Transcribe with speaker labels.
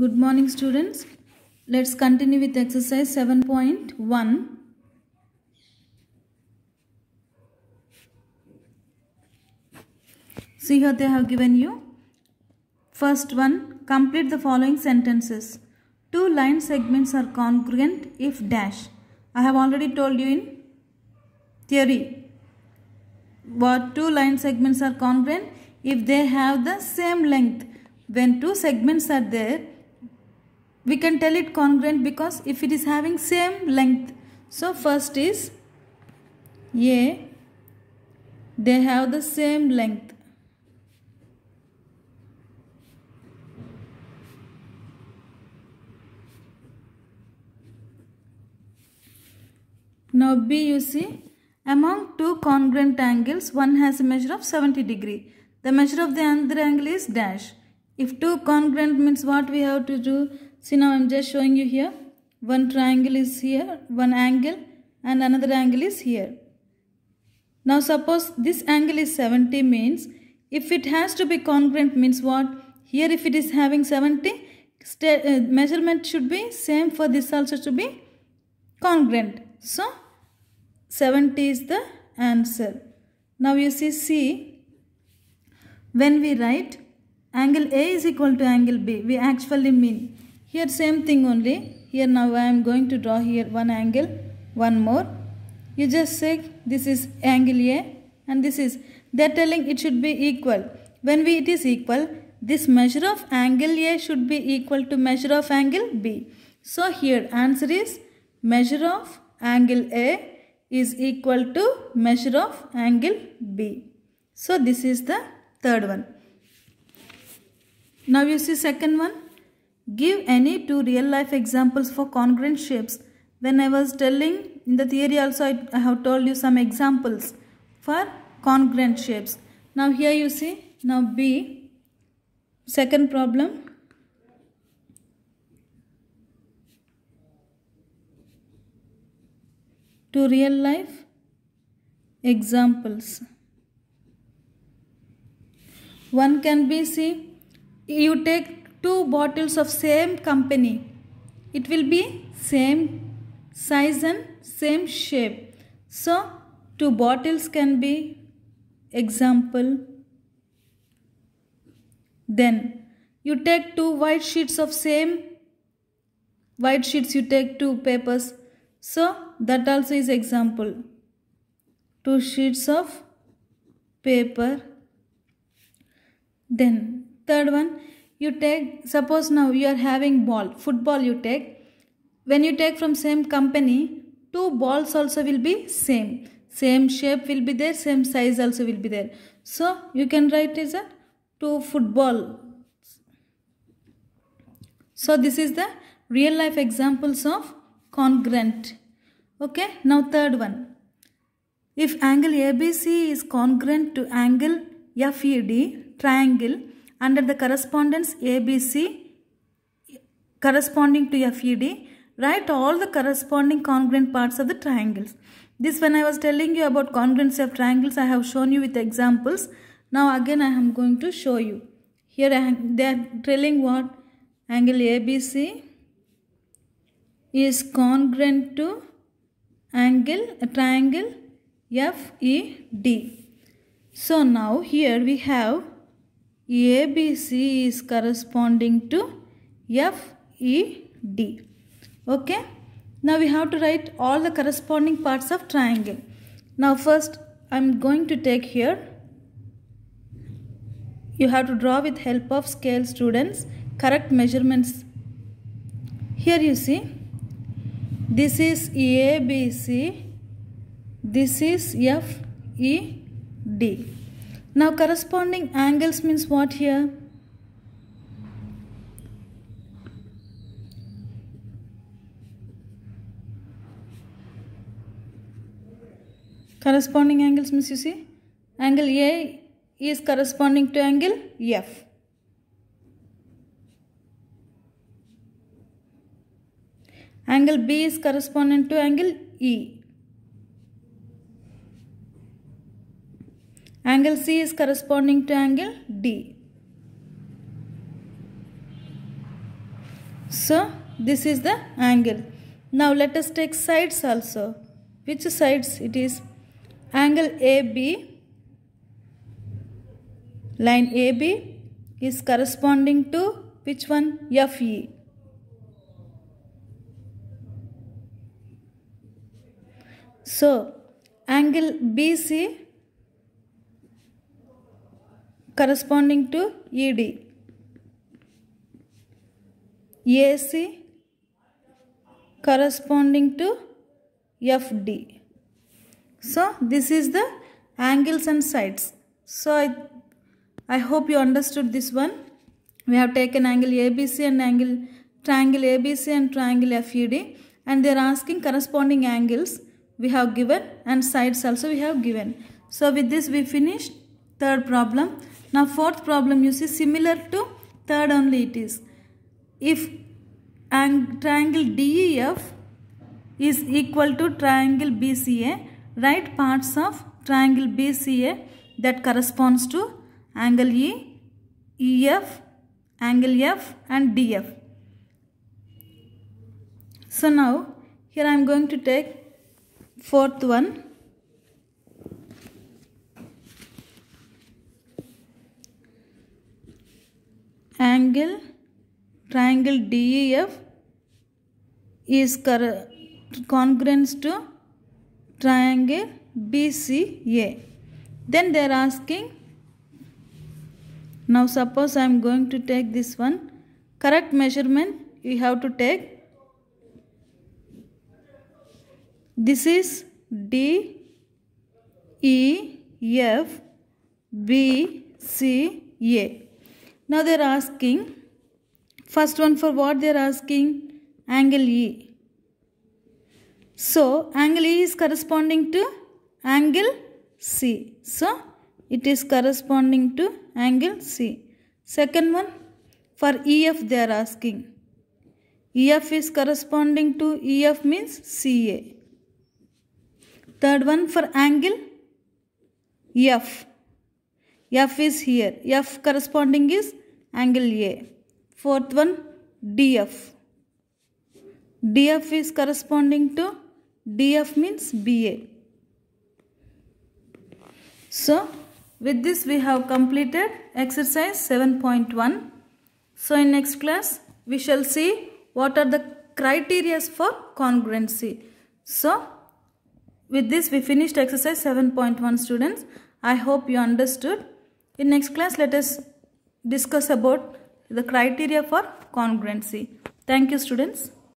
Speaker 1: Good morning, students. Let's continue with exercise 7.1. See here they have given you. First one, complete the following sentences. Two line segments are congruent if dash. I have already told you in theory what two line segments are congruent if they have the same length. When two segments are there, we can tell it congruent because if it is having same length. So first is A, they have the same length. Now B, you see, among two congruent angles, one has a measure of 70 degree. The measure of the other angle is dash. If two congruent means what we have to do? See, now I am just showing you here. One triangle is here, one angle, and another angle is here. Now suppose this angle is 70 means, if it has to be congruent means what? Here if it is having 70, measurement should be same for this also to be congruent. So 70 is the answer. Now you see C, when we write angle A is equal to angle B, we actually mean here same thing only. Here now I am going to draw here one angle, one more. You just say this is angle A and this is, they are telling it should be equal. When it is equal, this measure of angle A should be equal to measure of angle B. So here answer is measure of angle A is equal to measure of angle B. So this is the third one. Now you see second one. Give any two real life examples for congruent shapes. When I was telling in the theory also I have told you some examples for congruent shapes. Now here you see, now B, second problem. Two real life examples. One can be, see, you take two bottles of same company. It will be same size and same shape. So two bottles can be example. Then you take two white sheets of same white sheets, you take two papers. So that also is example. Two sheets of paper. Then third one, you take, suppose now you are having ball, football you take. When you take from same company, two balls also will be same. Same shape will be there, same size also will be there. So you can write as a two football. So this is the real life examples of congruent. Okay, now third one. If angle ABC is congruent to angle FED triangle under the correspondence ABC corresponding to FED, write all the corresponding congruent parts of the triangles. This when I was telling you about congruency of triangles, I have shown you with examples. Now again I am going to show you. Here they are telling what? Angle ABC is congruent to triangle FED. So now here we have ABC is corresponding to FED. Okay. Now we have to write all the corresponding parts of triangle. Now first I am going to take here. You have to draw with help of scale, students. Correct measurements. Here you see. This is ABC. This is FED. Now corresponding angles means what here? Corresponding angles means you see, angle A is corresponding to angle F. Angle B is corresponding to angle E. Angle C is corresponding to angle D. So this is the angle. Now let us take sides also. Which sides it is? Angle AB, line AB is corresponding to which one? FE. So angle BC corresponding to ED. AC corresponding to FD. So this is the angles and sides. So I hope you understood this one. We have taken angle ABC and triangle ABC and triangle FED, and they are asking corresponding angles we have given and sides also we have given. So with this we finished third problem. Now fourth problem, you see, similar to third only it is. If triangle DEF is equal to triangle BCA, write parts of triangle BCA that corresponds to angle E, EF, angle F and DF. So now here I am going to take fourth one. Triangle DEF is congruent to triangle BCA. Then they are asking, now suppose I am going to take this one, correct measurement you have to take. This is D, E, F, B, C, A. Now they are asking, first one for what they are asking? Angle E. So angle E is corresponding to angle C. So it is corresponding to angle C. Second one for EF they are asking. EF is corresponding to EF means CA. Third one for angle F. F is here. F corresponding is angle A. Fourth one DF. DF is corresponding to DF means BA. So with this we have completed exercise 7.1. So in next class we shall see what are the criteria for congruency. So with this we finished exercise 7.1 students. I hope you understood. In next class let us discuss about the criteria for congruency. Thank you students.